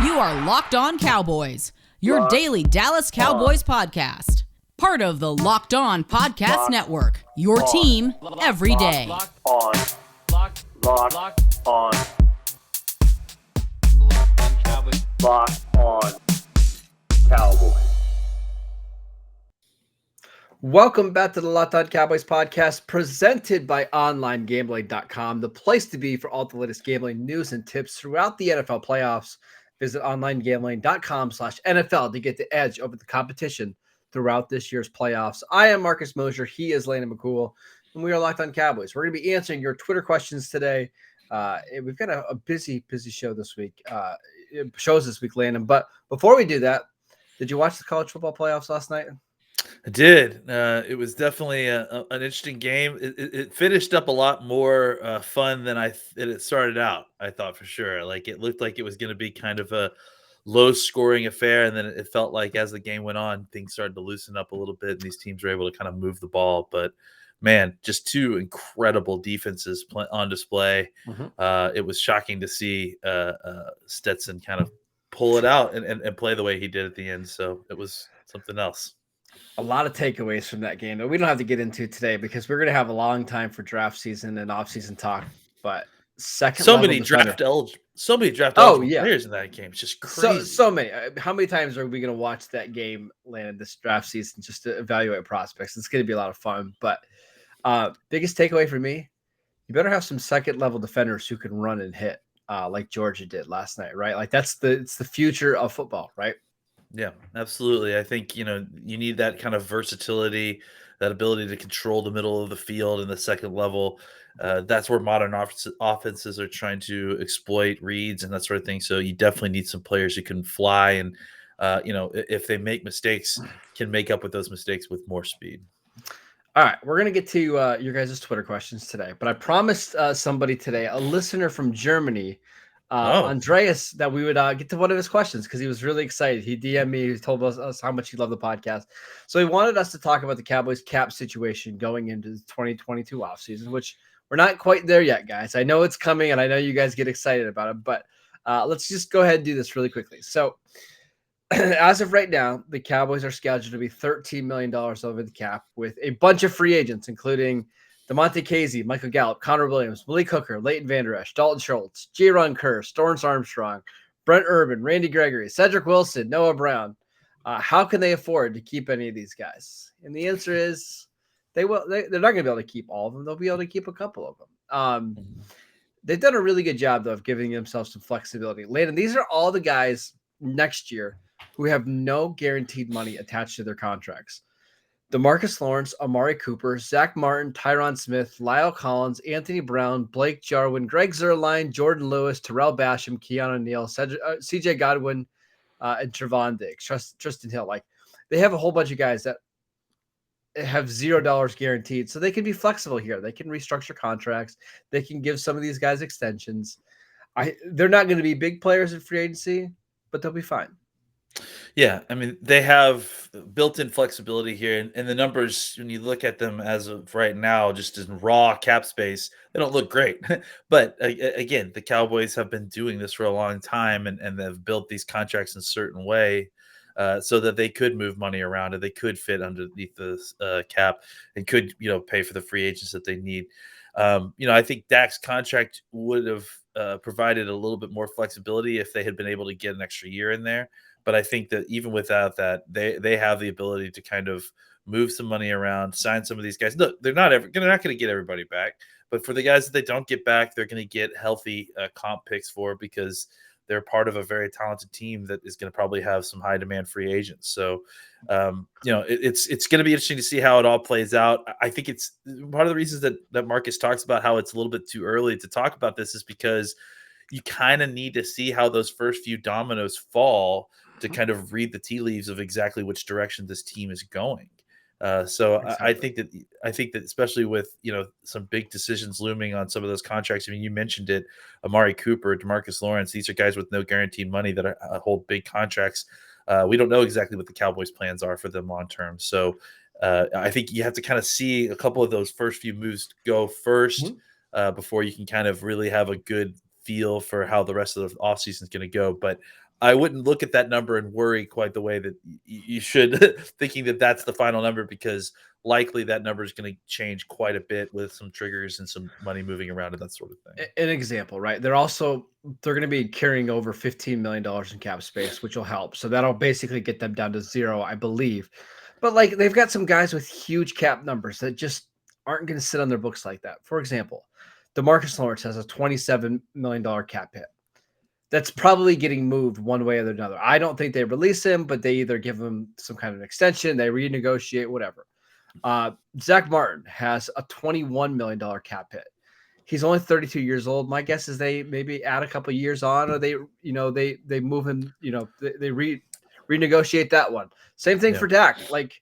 You are Locked On Cowboys, your daily Dallas Cowboys podcast. Part of the Locked On Podcast Network, your team every day. Locked on Cowboys. Locked on Cowboys. Welcome back to the Locked On Cowboys podcast, presented by OnlineGambling.com, the place to be for all the latest gambling news and tips throughout the NFL playoffs. Visit OnlineGambling.com/NFL to get the edge over the competition throughout this year's playoffs. I am Marcus Mosher. He is Landon McCool, and we are Locked On Cowboys. We're going to be answering your Twitter questions today. We've got a busy show this week. Shows this week, Landon. But before we do that, did you watch the college football playoffs last night? I did. It was definitely an interesting game. It finished up a lot more fun than it started out. I thought for sure. Like it looked like it was going to be kind of a low-scoring affair, and then it felt like as the game went on, things started to loosen up a little bit, and these teams were able to kind of move the ball. But man, just two incredible defenses on display. Mm-hmm. It was shocking to see Stetson kind of pull it out and play the way he did at the end. So it was something else. A lot of takeaways from that game that we don't have to get into today because we're going to have a long time for draft season and off-season talk. But so many draft eligible players in that game. It's just crazy. So many. How many times are we going to watch that game land this draft season just to evaluate prospects? It's going to be a lot of fun. But biggest takeaway for me, you better have some second-level defenders who can run and hit like Georgia did last night, right? Like it's the future of football, right? Yeah, absolutely. I think, you need that kind of versatility, that ability to control the middle of the field in the second level. That's where modern offenses are trying to exploit reads and that sort of thing. So you definitely need some players who can fly and, if they make mistakes, can make up with those mistakes with more speed. All right, we're going to get to your guys' Twitter questions today. But I promised somebody today, a listener from Germany, Andreas, that we would get to one of his questions because he was really excited. He DM'd me, he told us how much he loved the podcast. So he wanted us to talk about the Cowboys cap situation going into the 2022 offseason, which we're not quite there yet, guys. I know it's coming, and I know you guys get excited about it, but let's just go ahead and do this really quickly. So as of right now, the Cowboys are scheduled to be $13 million over the cap with a bunch of free agents, including DeMonte Casey, Michael Gallup, Connor Williams, Malik Hooker, Leighton Vander Esch, Dalton Schultz, Jaron Kerr, Torrance Armstrong, Brent Urban, Randy Gregory, Cedric Wilson, Noah Brown. How can they afford to keep any of these guys? And the answer is they're not going to be able to keep all of them. They'll be able to keep a couple of them. They've done a really good job, though, of giving themselves some flexibility. Landon, these are all the guys next year who have no guaranteed money attached to their contracts. DeMarcus Lawrence, Amari Cooper, Zach Martin, Tyron Smith, Lyle Collins, Anthony Brown, Blake Jarwin, Greg Zuerlein, Jordan Lewis, Terrell Basham, Keanu Neal, CJ Godwin, and Trevon Diggs, Tristan Hill. Like they have a whole bunch of guys that have $0 guaranteed, so they can be flexible here. They can restructure contracts. They can give some of these guys extensions. They're not going to be big players in free agency, but they'll be fine. Yeah, I mean, they have built-in flexibility here, and the numbers, when you look at them as of right now, just in raw cap space, they don't look great. But again, the Cowboys have been doing this for a long time, and they've built these contracts in a certain way so that they could move money around and they could fit underneath the cap and could, pay for the free agents that they need. I think Dak's contract would have provided a little bit more flexibility if they had been able to get an extra year in there. But I think that even without that, they have the ability to kind of move some money around, sign some of these guys. Look, they're not going to get everybody back, but for the guys that they don't get back, they're going to get healthy comp picks for because they're part of a very talented team that is going to probably have some high demand free agents. So, it's going to be interesting to see how it all plays out. I think it's part of the reasons that Marcus talks about how it's a little bit too early to talk about this is because you kind of need to see how those first few dominoes fall to kind of read the tea leaves of exactly which direction this team is going. Exactly. I think that especially with, some big decisions looming on some of those contracts. I mean, you mentioned it, Amari Cooper, DeMarcus Lawrence, these are guys with no guaranteed money that hold big contracts. We don't know exactly what the Cowboys' plans are for them long-term. So I think you have to kind of see a couple of those first few moves go first. before you can kind of really have a good feel for how the rest of the offseason is going to go. But I wouldn't look at that number and worry quite the way that you should, thinking that that's the final number, because likely that number is going to change quite a bit with some triggers and some money moving around and that sort of thing. An example, right? They're going to be carrying over $15 million in cap space, which will help. So that'll basically get them down to zero, I believe. But like, they've got some guys with huge cap numbers that just aren't going to sit on their books like that. For example, DeMarcus Lawrence has a $27 million cap hit. That's probably getting moved one way or another. I don't think they release him, but they either give him some kind of an extension, they renegotiate, whatever. Zach Martin has a $21 million cap hit. He's only 32 years old. My guess is they maybe add a couple of years on, or they move him, they renegotiate that one. Same thing for Dak. Like,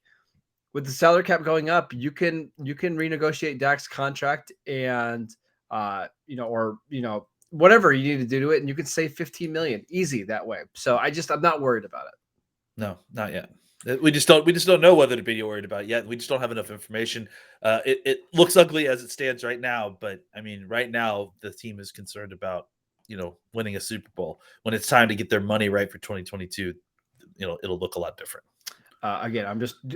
with the salary cap going up, you can renegotiate Dak's contract and whatever you need to do to it, and you can save $15 million easy that way. So I'm not worried about it. No, not yet. We just don't know whether to be worried about it yet. We just don't have enough information. It looks ugly as it stands right now, but I mean, right now the team is concerned about winning a Super Bowl. When it's time to get their money right for 2022, it'll look a lot different. Again,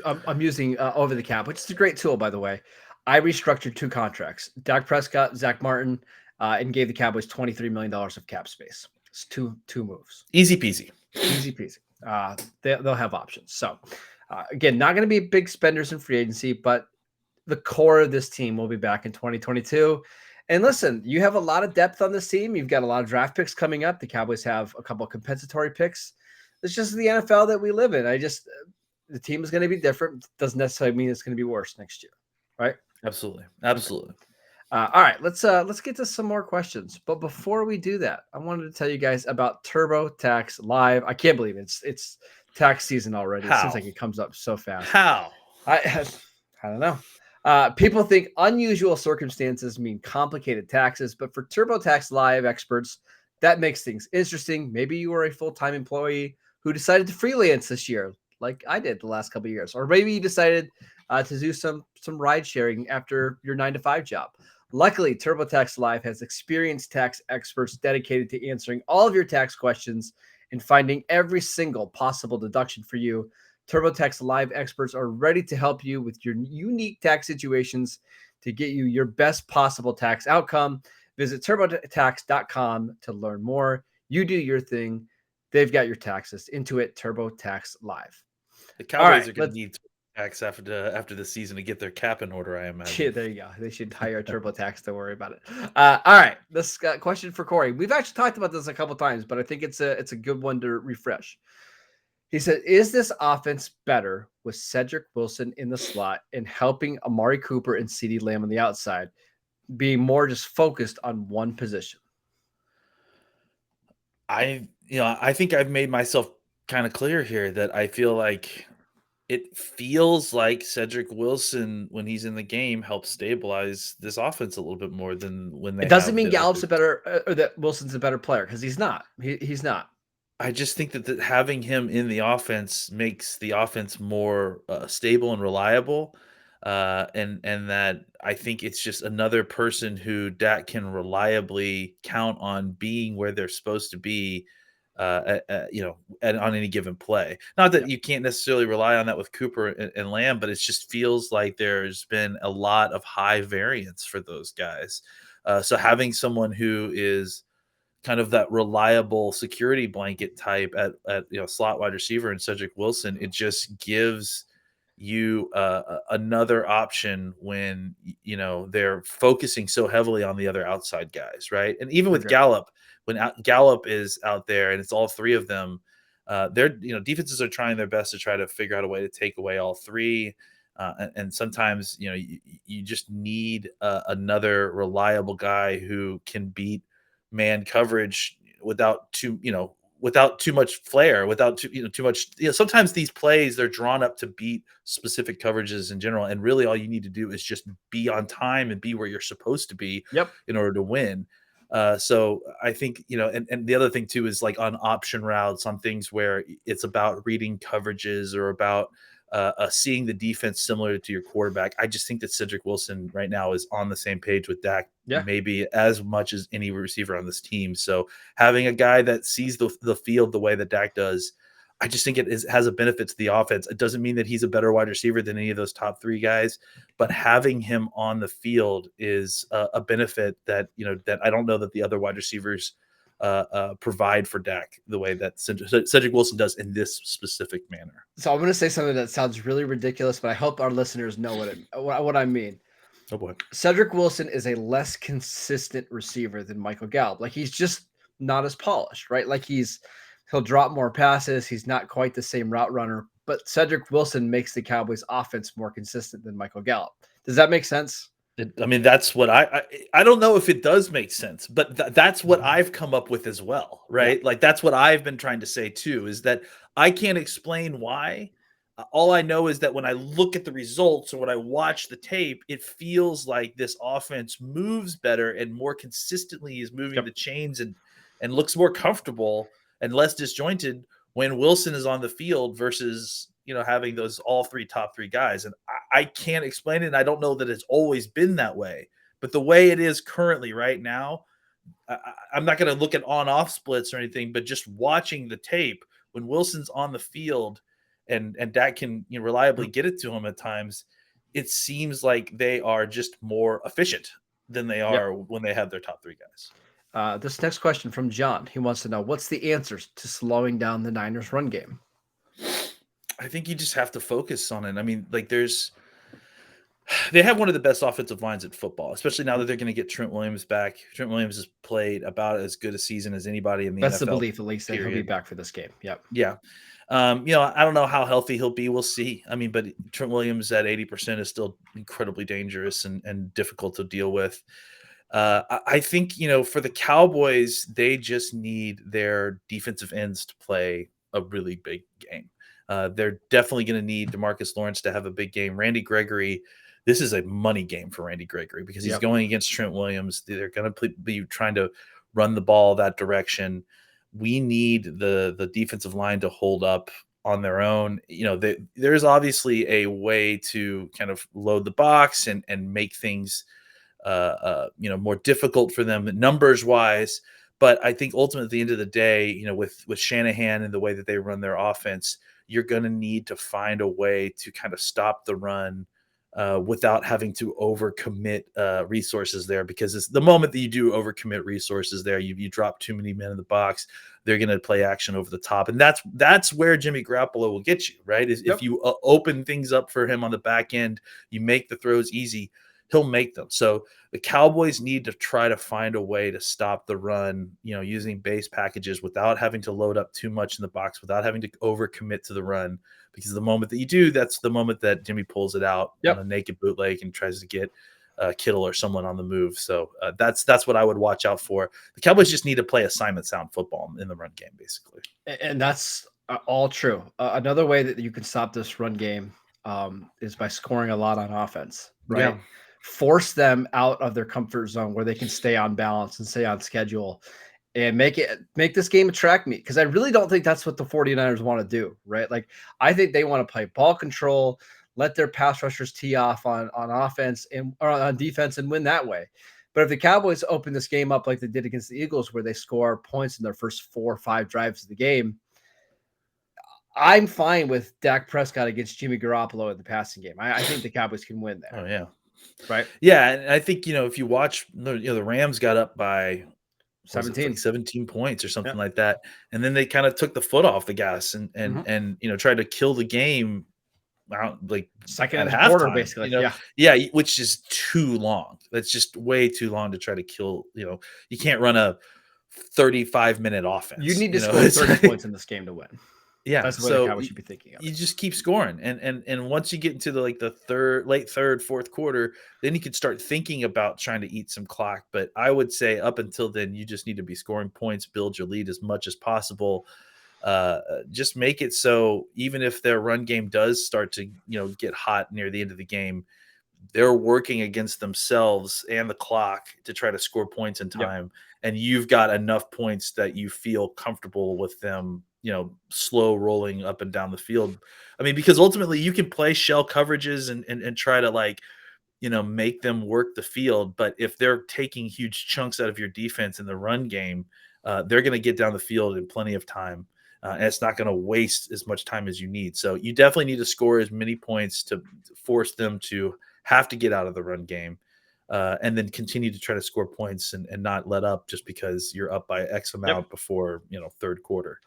I'm using over the cap, which is a great tool, by the way. I restructured 2 contracts: Dak Prescott, Zach Martin, and gave the Cowboys $23 million of cap space. It's two moves. Easy peasy. Easy peasy. They'll have options. So, again, not going to be big spenders in free agency, but the core of this team will be back in 2022. And listen, you have a lot of depth on this team. You've got a lot of draft picks coming up. The Cowboys have a couple of compensatory picks. It's just the NFL that we live in. The team is going to be different. Doesn't necessarily mean it's going to be worse next year, right? Absolutely. All right, let's get to some more questions. But before we do that, I wanted to tell you guys about TurboTax Live. I can't believe it's tax season already. How? It seems like it comes up so fast. How? I don't know. People think unusual circumstances mean complicated taxes, but for TurboTax Live experts, that makes things interesting. Maybe you are a full-time employee who decided to freelance this year, like I did the last couple of years, or maybe you decided to do some ride sharing after your 9-to-5 job. Luckily, TurboTax Live has experienced tax experts dedicated to answering all of your tax questions and finding every single possible deduction for you. TurboTax Live experts are ready to help you with your unique tax situations to get you your best possible tax outcome. Visit TurboTax.com to learn more. You do your thing. They've got your taxes. Intuit TurboTax Live. The Cowboys are going to need tax after the season to get their cap in order, I imagine. Yeah, there you go. They should hire TurboTax. Don't worry about it. All right, this question for Corey. We've actually talked about this a couple times, but I think it's a good one to refresh. He said, "Is this offense better with Cedric Wilson in the slot and helping Amari Cooper and CeeDee Lamb on the outside, being more just focused on one position?" I think I've made myself kind of clear here that I feel like it feels like Cedric Wilson, when he's in the game, helps stabilize this offense a little bit more than when they. It doesn't mean Gallup's a better, or that Wilson's a better player, because he's not. He's not. I just think that having him in the offense makes the offense more stable and reliable, and that I think it's just another person who Dak can reliably count on being where they're supposed to be. On any given play. Not that you can't necessarily rely on that with Cooper and Lamb, but it just feels like there's been a lot of high variance for those guys. So having someone who is kind of that reliable security blanket type at slot wide receiver and Cedric Wilson, it just gives you another option when they're focusing so heavily on the other outside guys, right? And even with Gallup, when Gallup is out there and it's all three of them, defenses are trying their best to try to figure out a way to take away all three, and sometimes you just need another reliable guy who can beat man coverage without too much flair, without too much. Sometimes these plays, they're drawn up to beat specific coverages in general, and really all you need to do is just be on time and be where you're supposed to be in order to win. So I think, and the other thing too is like on option routes, on things where it's about reading coverages or about seeing the defense similar to your quarterback. I just think that Cedric Wilson right now is on the same page with Dak, maybe as much as any receiver on this team. So having a guy that sees the field the way that Dak does, I just think has a benefit to the offense. It doesn't mean that he's a better wide receiver than any of those top three guys, but having him on the field is a benefit that I don't know that the other wide receivers provide for Dak the way that Cedric Wilson does in this specific manner. So I'm going to say something that sounds really ridiculous, but I hope our listeners know what I mean. Oh boy. Cedric Wilson is a less consistent receiver than Michael Gallup. Like, he's just not as polished, right? Like, he'll drop more passes. He's not quite the same route runner, but Cedric Wilson makes the Cowboys offense more consistent than Michael Gallup. Does that make sense? That's what I don't know if it does make sense, but that's what I've come up with as well, right? Yeah. Like, that's what I've been trying to say too, is that I can't explain why. All I know is that when I look at the results or when I watch the tape, it feels like this offense moves better and more consistently is moving the chains and looks more comfortable and less disjointed when Wilson is on the field versus having those all top three guys. And I can't explain it. And I don't know that it's always been that way, but the way it is currently right now, I'm not going to look at on-off splits or anything, but just watching the tape when Wilson's on the field and Dak can reliably get it to him at times, it seems like they are just more efficient than they are when they have their top three guys. This next question from John, he wants to know, what's the answers to slowing down the Niners run game? I think you just have to focus on it. I mean, like, they have one of the best offensive lines in football, especially now that they're going to get Trent Williams back. Trent Williams has played about as good a season as anybody in the NFL. That's the belief, at least, that he'll be back for this game. Yep. Yeah. I don't know how healthy he'll be. We'll see. I mean, but Trent Williams at 80% is still incredibly dangerous and difficult to deal with. I think, for the Cowboys, they just need their defensive ends to play a really big game. They're definitely going to need DeMarcus Lawrence to have a big game. Randy Gregory, this is a money game for Randy Gregory because he's going against Trent Williams. They're going to be trying to run the ball that direction. We need the defensive line to hold up on their own. There's obviously a way to kind of load the box and make things more difficult for them numbers wise. But I think ultimately at the end of the day, with Shanahan and the way that they run their offense, you're going to need to find a way to kind of stop the run without having to overcommit resources there, because it's the moment that you do overcommit resources there, you drop too many men in the box, they're going to play action over the top. And that's where Jimmy Garoppolo will get you, right? If you open things up for him on the back end, you make the throws easy, he'll make them. So the Cowboys need to try to find a way to stop the run, using base packages without having to load up too much in the box, without having to overcommit to the run, because the moment that you do, that's the moment that Jimmy pulls it out on a naked bootleg and tries to get Kittle or someone on the move. So that's what I would watch out for. The Cowboys just need to play assignment sound football in the run game, basically. And that's all true. Another way that you can stop this run game is by scoring a lot on offense, right? Yeah. Force them out of their comfort zone where they can stay on balance and stay on schedule and make this game a track meet. Because I really don't think that's what the 49ers want to do, right? Like, I think they want to play ball control, let their pass rushers tee off on offense or on defense and win that way. But if the Cowboys open this game up like they did against the Eagles, where they score points in their first 4 or 5 drives of the game, I'm fine with Dak Prescott against Jimmy Garoppolo in the passing game. I think the Cowboys can win there. Oh, yeah. Right. Yeah. And I think, if you watch, the Rams got up by 17 points or something like that. And then they kind of took the foot off the gas and tried to kill the game out, like second and a quarter, basically. Yeah. Which is too long. That's just way too long to try to kill. You can't run a 35-minute offense. You need to score 30 points in this game to win. Yeah, that's what the Cowboys should be thinking of. You just keep scoring, and once you get into the late third, fourth quarter, then you can start thinking about trying to eat some clock. But I would say up until then, you just need to be scoring points, build your lead as much as possible. Just make it so even if their run game does start to get hot near the end of the game, they're working against themselves and the clock to try to score points in time, and you've got enough points that you feel comfortable with them slow rolling up and down the field. I mean, because ultimately you can play shell coverages and try to make them work the field. But if they're taking huge chunks out of your defense in the run game, they're going to get down the field in plenty of time. And it's not going to waste as much time as you need. So you definitely need to score as many points to force them to have to get out of the run game, and then continue to try to score points and not let up just because you're up by X amount before third quarter.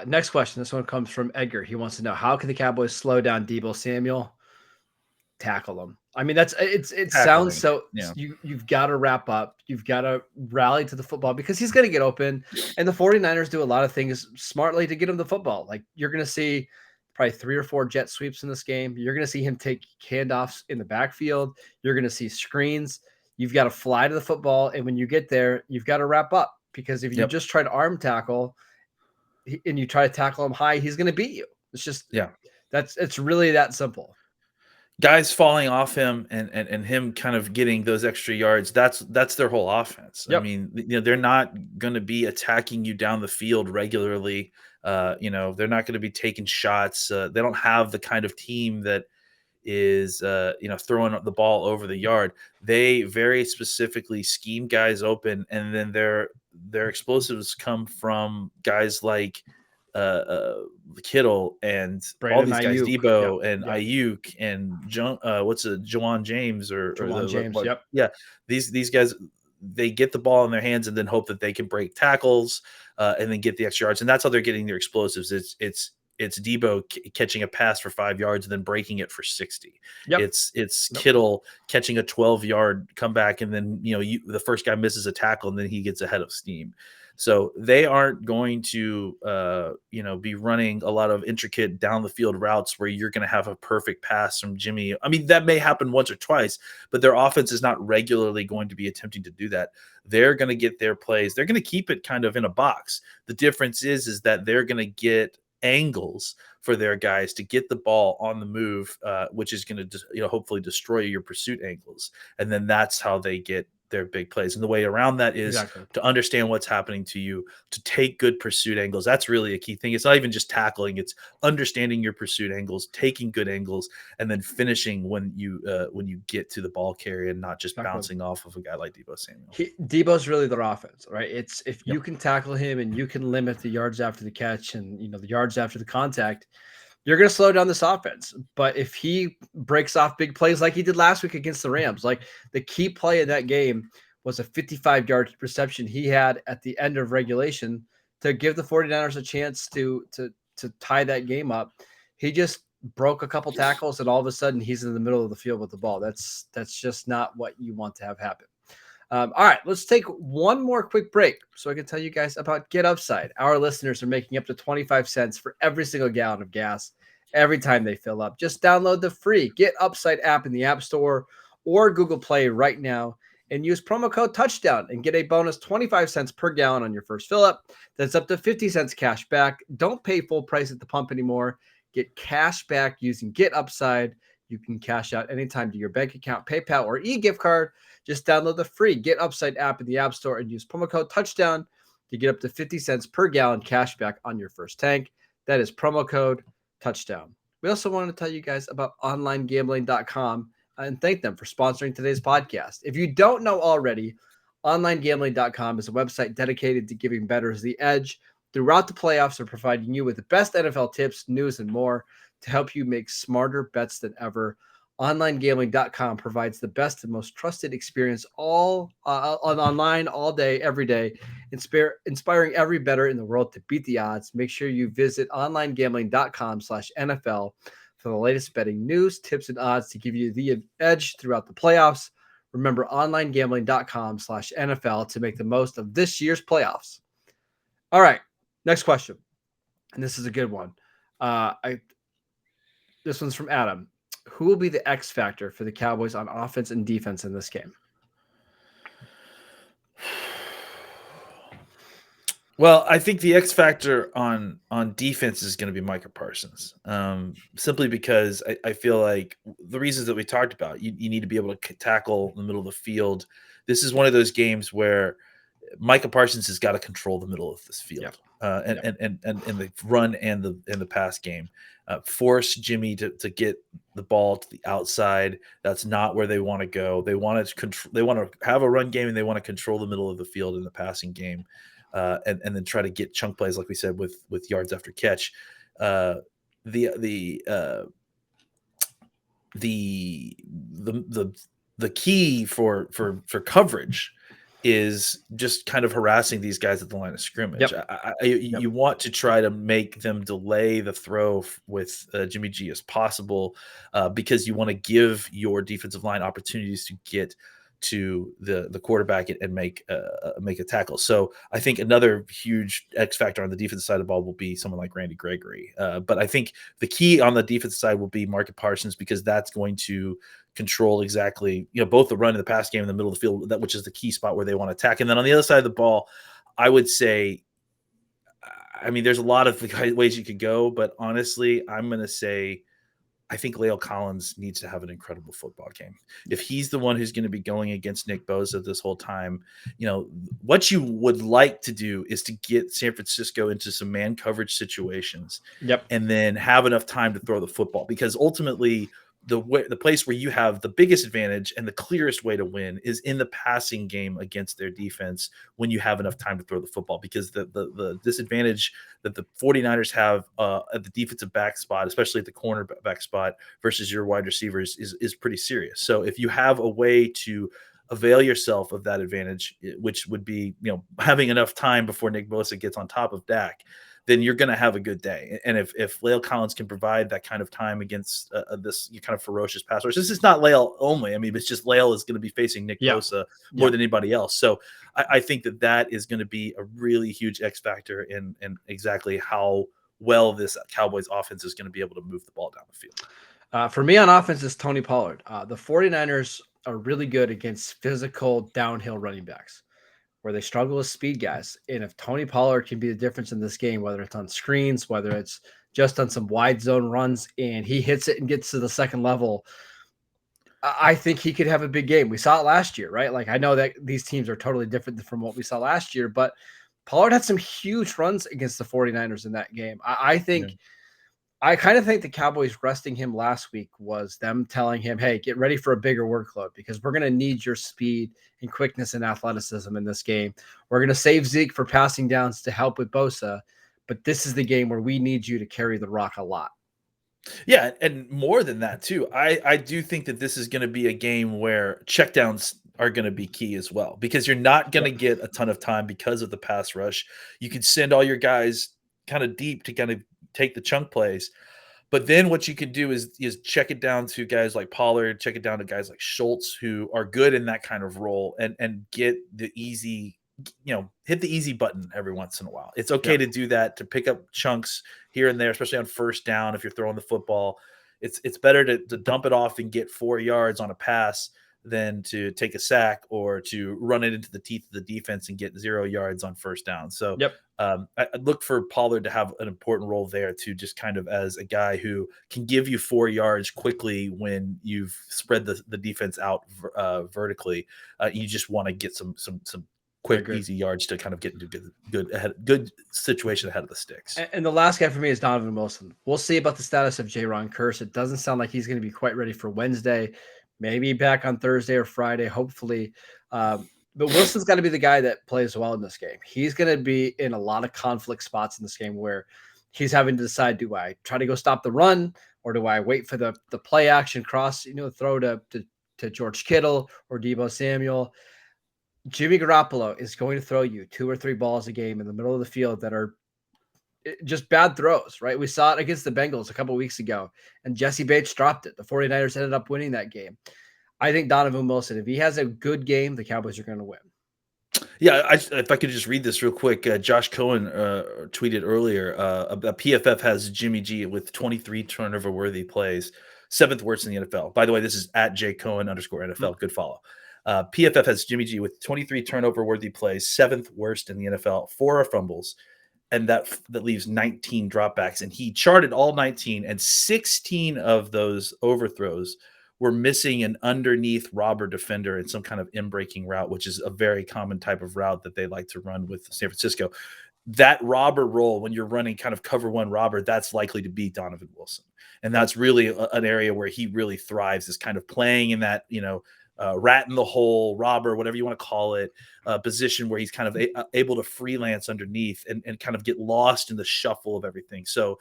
Next question. This one comes from Edgar. He wants to know, how can the Cowboys slow down Deebo Samuel? Tackle him. I mean, it sounds so. Yeah. You've got to wrap up. You've got to rally to the football because he's going to get open. And the 49ers do a lot of things smartly to get him the football. Like, you're going to see probably 3 or 4 jet sweeps in this game. You're going to see him take handoffs in the backfield. You're going to see screens. You've got to fly to the football. And when you get there, you've got to wrap up, because if you just try to arm tackle and you try to tackle him high, he's going to beat you. It's just, it's really that simple. Guys falling off him and him kind of getting those extra yards. That's their whole offense. I mean, they're not going to be attacking you down the field regularly. They're not going to be taking shots. They don't have the kind of team that is, throwing the ball over the yard. They very specifically scheme guys open, and then their explosives come from guys like Kittle and all these guys, Ayuk. Deebo and Ayuk and Jawan James or James. These guys, they get the ball in their hands and then hope that they can break tackles and then get the extra yards, and that's how they're getting their explosives. It's Deebo catching a pass for 5 yards and then breaking it for 60. It's Kittle catching a 12-yard comeback, and then the first guy misses a tackle and then he gets ahead of steam. So they aren't going to, be running a lot of intricate down the field routes where you're going to have a perfect pass from Jimmy. I mean, that may happen once or twice, but their offense is not regularly going to be attempting to do that. They're going to get their plays. They're going to keep it kind of in a box. The difference is that they're going to get angles for their guys to get the ball on the move, which is going to, hopefully destroy your pursuit angles. And then that's how they get their big plays. And the way around that is to understand what's happening to you, to take good pursuit angles. That's really a key thing. It's not even just tackling, it's understanding your pursuit angles, taking good angles, and then finishing when you get to the ball carrier and not just bouncing off of a guy like Deebo Samuel. Deebo's really their offense, right? It's if you can tackle him and you can limit the yards after the catch and the yards after the contact, you're going to slow down this offense. But if he breaks off big plays like he did last week against the Rams, like the key play of that game was a 55-yard reception he had at the end of regulation to give the 49ers a chance to tie that game up. He just broke a couple tackles, and all of a sudden he's in the middle of the field with the ball. That's just not what you want to have happen. All right, let's take one more quick break so I can tell you guys about Get Upside. Our listeners are making up to 25 cents for every single gallon of gas every time they fill up. Just download the free Get Upside app in the App Store or Google Play right now and use promo code Touchdown and get a bonus 25 cents per gallon on your first fill up. That's up to 50 cents cash back. Don't pay full price at the pump anymore. Get cash back using Get Upside. You can cash out anytime to your bank account, PayPal, or e-gift card. Just download the free Get Upside app in the App Store and use promo code Touchdown to get up to 50 cents per gallon cash back on your first tank. That is promo code Touchdown. We also want to tell you guys about onlinegambling.com and thank them for sponsoring today's podcast. If you don't know already, onlinegambling.com is a website dedicated to giving bettors the edge throughout the playoffs and providing you with the best NFL tips, news, and more to help you make smarter bets than ever. OnlineGambling.com provides the best and most trusted experience online all day, every day, inspiring every bettor in the world to beat the odds. Make sure you visit OnlineGambling.com/NFL for the latest betting news, tips, and odds to give you the edge throughout the playoffs. Remember, OnlineGambling.com/NFL to make the most of this year's playoffs. All right, next question, and this is a good one. This one's from Adam. Who will be the X factor for the Cowboys on offense and defense in this game? Well, I think the X factor on defense is going to be Micah Parsons, simply because I feel like the reasons that we talked about, you need to be able to tackle in the middle of the field. This is one of those games where Micah Parsons has got to control the middle of this field, Yep. and the run and the pass game. Force Jimmy to get the ball to the outside. That's not where they want to go. They want to control. They want to have a run game, and they want to control the middle of the field in the passing game, and then try to get chunk plays, like we said, with yards after catch. The key for coverage is just kind of harassing these guys at the line of scrimmage. Yep. You want to try to make them delay the throw with Jimmy G as possible, because you want to give your defensive line opportunities to get to the quarterback and make a tackle. So I think another huge X factor on the defensive side of the ball will be someone like Randy Gregory. But I think the key on the defensive side will be Micah Parsons, because that's going to control exactly, both the run and the pass game in the middle of the field, which is the key spot where they want to attack. And then on the other side of the ball, I would say, I mean, there's a lot of ways you could go, but honestly, I'm going to say, I think La'el Collins needs to have an incredible football game. If he's the one who's going to be going against Nick Bosa this whole time, what you would like to do is to get San Francisco into some man coverage situations, and then have enough time to throw the football, because ultimately the place where you have the biggest advantage and the clearest way to win is in the passing game against their defense, when you have enough time to throw the football, because the disadvantage that the 49ers have at the defensive back spot, especially at the cornerback spot versus your wide receivers, is pretty serious. So if you have a way to avail yourself of that advantage, which would be, having enough time before Nick Bosa gets on top of Dak, then you're going to have a good day. And if La'el Collins can provide that kind of time against this kind of ferocious pass rush, this is not La'el only. I mean, it's just La'el is going to be facing Nick Bosa more than anybody else. So I think that is going to be a really huge X factor in exactly how well this Cowboys offense is going to be able to move the ball down the field. For me on offense is Tony Pollard. The 49ers are really good against physical downhill running backs, where they struggle with speed guys. And if Tony Pollard can be the difference in this game, whether it's on screens, whether it's just on some wide zone runs, and he hits it and gets to the second level, I think he could have a big game. We saw it last year, right? Like, I know that these teams are totally different from what we saw last year, but Pollard had some huge runs against the 49ers in that game. I kind of think the Cowboys resting him last week was them telling him, hey, get ready for a bigger workload, because we're going to need your speed and quickness and athleticism in this game. We're going to save Zeke for passing downs to help with Bosa, but this is the game where we need you to carry the rock a lot. Yeah, and more than that too. I do think that this is going to be a game where checkdowns are going to be key as well, because you're not going to get a ton of time because of the pass rush. You can send all your guys kind of deep to kind of take the chunk plays, but then what you can do is check it down to guys like Pollard, check it down to guys like Schultz, who are good in that kind of role, and get the easy, hit the easy button every once in a while. It's okay to do that, to pick up chunks here and there, especially on first down. If you're throwing the football, it's better to dump it off and get 4 yards on a pass than to take a sack or to run it into the teeth of the defense and get 0 yards on first down. So I look for Pollard to have an important role there too, just kind of as a guy who can give you 4 yards quickly when you've spread the defense out vertically. You just want to get some quick, easy yards to kind of get into good situation ahead of the sticks. And the last guy for me is Donovan Wilson. We'll see about the status of Jaron Kearse. It doesn't sound like he's going to be quite ready for Wednesday. Maybe back on Thursday or Friday, hopefully. But Wilson's got to be the guy that plays well in this game. He's going to be in a lot of conflict spots in this game where he's having to decide, do I try to go stop the run, or do I wait for the play action cross, throw to George Kittle or Deebo Samuel? Jimmy Garoppolo is going to throw you 2 or 3 balls a game in the middle of the field that are just bad throws, right? We saw it against the Bengals a couple of weeks ago, and Jesse Bates dropped it. The 49ers ended up winning that game. I think Donovan Wilson, if he has a good game, the Cowboys are going to win. Yeah, if I could just read this real quick. Josh Cohen tweeted earlier, PFF has Jimmy G with 23 turnover-worthy plays, 7th worst in the NFL. By the way, this is at @JCohen_NFL. Good follow. PFF has Jimmy G with 23 turnover-worthy plays, 7th worst in the NFL, 4 fumbles, and that leaves 19 dropbacks. And he charted all 19, and 16 of those overthrows were missing an underneath robber defender in some kind of in-breaking route, which is a very common type of route that they like to run with San Francisco. That robber role, when you're running kind of cover one robber, that's likely to be Donovan Wilson. And that's really an area where he really thrives, is kind of playing in that, rat in the hole, robber, whatever you want to call it, position where he's kind of able to freelance underneath and kind of get lost in the shuffle of everything. So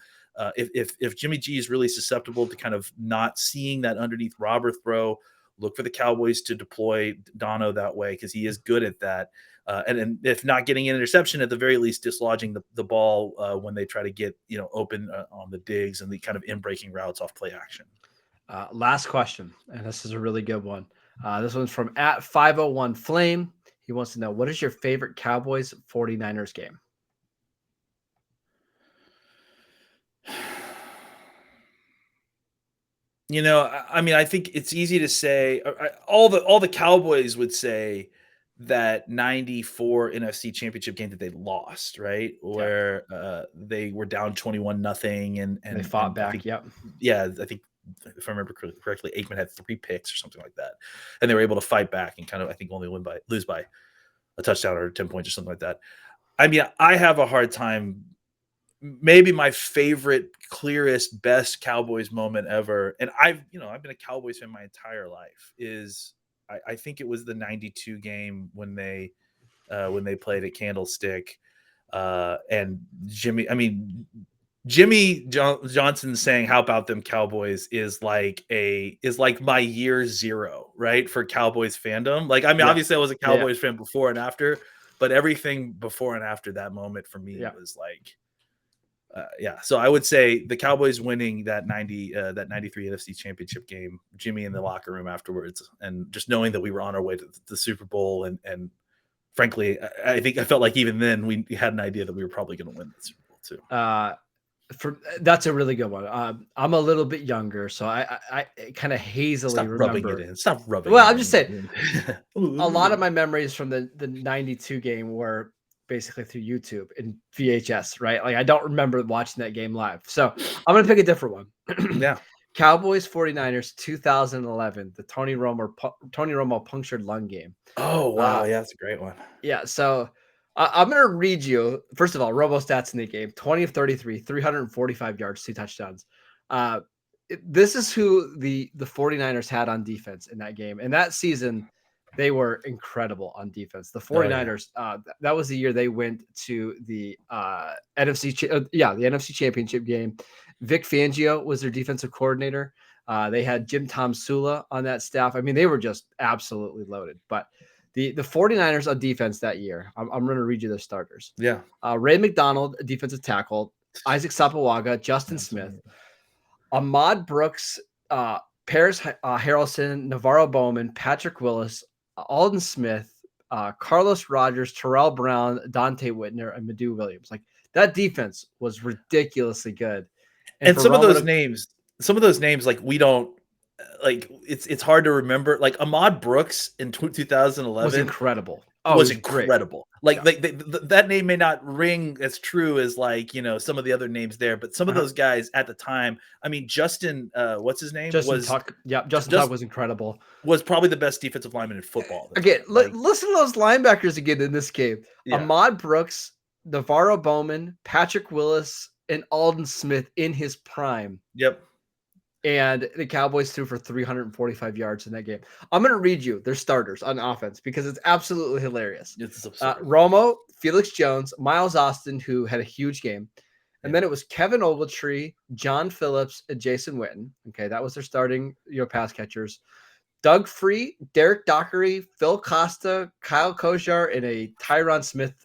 if Jimmy G is really susceptible to kind of not seeing that underneath robber throw, look for the Cowboys to deploy Dono that way, because he is good at that. And if not getting an interception, at the very least dislodging the ball when they try to get open on the digs and the kind of in-breaking routes off play action. Last question, and this is a really good one. This one's from @501 Flame. He wants to know, what is your favorite Cowboys 49ers game? I think it's easy to say. All the Cowboys would say that 94 NFC Championship game that they lost, right? Where they were down 21-0 and they fought back. I think if I remember correctly, Aikman had 3 picks or something like that, and they were able to fight back and kind of, I think, only lose by a touchdown or 10 points or something like that. I have a hard time. Maybe my favorite, clearest, best Cowboys moment ever, and I've been a Cowboys fan my entire life, is I think it was the 92 game when they played at Candlestick, and Jimmy Johnson saying, "How about them Cowboys?" is like my year 0, right, for Cowboys fandom. Obviously I was a Cowboys fan before and after, but everything before and after that moment for me was like, So I would say the Cowboys winning that 93 NFC Championship game, Jimmy in the locker room afterwards, and just knowing that we were on our way to the Super Bowl, and frankly, I think I felt like even then we had an idea that we were probably going to win the Super Bowl too. That's a really good one. I'm a little bit younger, so I kind of hazily remember. Stop rubbing. Well, I'm just saying, a lot of my memories from the 92 game were basically through YouTube and VHS, right? Like, I don't remember watching that game live. So I'm going to pick a different one. Yeah. Cowboys 49ers 2011, the Tony Romo punctured lung game. Oh, wow. Yeah, that's a great one. Yeah. So I'm going to read you, first of all, Romo stats in the game: 20 of 33, 345 yards, 2 touchdowns. This is who the 49ers had on defense in that game. And that season, they were incredible on defense. The 49ers, that was the year they went to the NFC Championship game. Vic Fangio was their defensive coordinator. They had Jim Tom Sula on that staff. They were just absolutely loaded. But the 49ers on defense that year, I'm going to read you the starters. Yeah. Ray McDonald, defensive tackle. Isaac Sapawaga, Justin Smith, Ahmad Brooks, Paris Harrelson, Navarro Bowman, Patrick Willis, Alden Smith, Carlos Rogers, Terrell Brown, Dante Whitner, and Madu Williams. Like, that defense was ridiculously good. And some of those names, like, we don't like. It's hard to remember. Like, Ahmad Brooks in 2011 was incredible. Was incredible. Great. That name may not ring as true as some of the other names there, but some of those guys at the time. Justin, what's his name? Justin Tuck. Yeah, Justin Tuck was incredible. Was probably the best defensive lineman in football. Again, listen to those linebackers again in this game. Yeah. Ahmad Brooks, Navarro Bowman, Patrick Willis, and Alden Smith in his prime. Yep. And the Cowboys threw for 345 yards in that game. I'm going to read you their starters on offense because it's absolutely hilarious. Romo, Felix Jones, Miles Austin, who had a huge game. And then it was Kevin Ogletree, John Phillips, and Jason Witten. Okay, that was their starting pass catchers. Doug Free, Derek Dockery, Phil Costa, Kyle Kojar, and a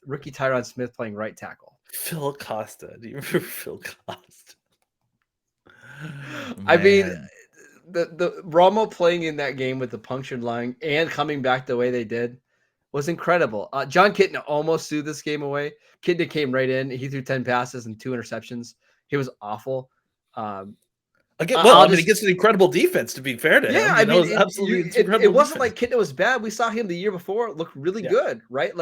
rookie Tyron Smith playing right tackle. Phil Costa. Do you remember Phil Costa? The Romo playing in that game with the punctured lung and coming back the way they did was incredible. John Kitna almost threw this game away. Kitna came right in. He threw 10 passes and 2 interceptions. He was awful. He gets an incredible defense, to be fair to him. Yeah, it wasn't like Kitna was bad. We saw him the year before look really good, right?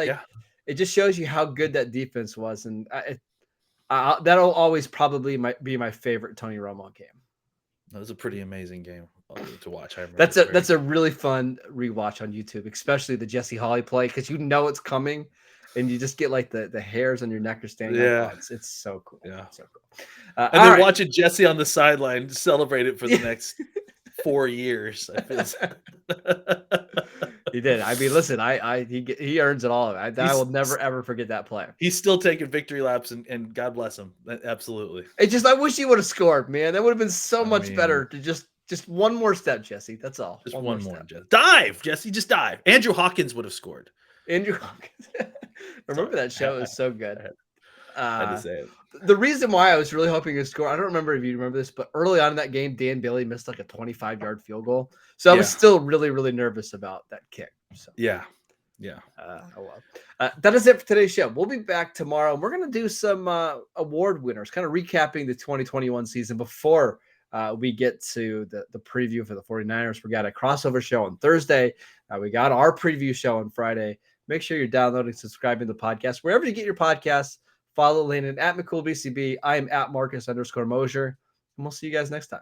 It just shows you how good that defense was, and that'll always probably be my favorite Tony Romo game. That was a pretty amazing game. to watch. I remember That's a really fun rewatch on YouTube, especially the Jesse Holly play, because you know it's coming, and you just get like the hairs on your neck are standing up. Oh, it's so cool. Yeah, so cool. And then watching Jesse on the sideline celebrate it for the next 4 years. I feel he did. I mean, listen, he earns it all. I will never ever forget that play. He's still taking victory laps, and God bless him. Absolutely. It's just I wish he would have scored, man. That would have been so much better to just one more step, Jesse. That's all. Just one more Jesse. Dive, Jesse. Just dive. Andrew Hawkins would have scored. Andrew Hawkins. Remember that show? It was so good. I had to say it. The reason why I was really hoping to score, I don't remember if you remember this, but early on in that game, Dan Bailey missed like a 25-yard field goal. So I was still really, really nervous about that kick. So yeah. That is it for today's show. We'll be back tomorrow. We're going to do some award winners, kind of recapping the 2021 season before we get to the preview for the 49ers. We got a crossover show on Thursday. We got our preview show on Friday. Make sure you're downloading, subscribing to the podcast. Wherever you get your podcasts, follow Landon at McCoolBCB. I am at Marcus_Mosier. And we'll see you guys next time.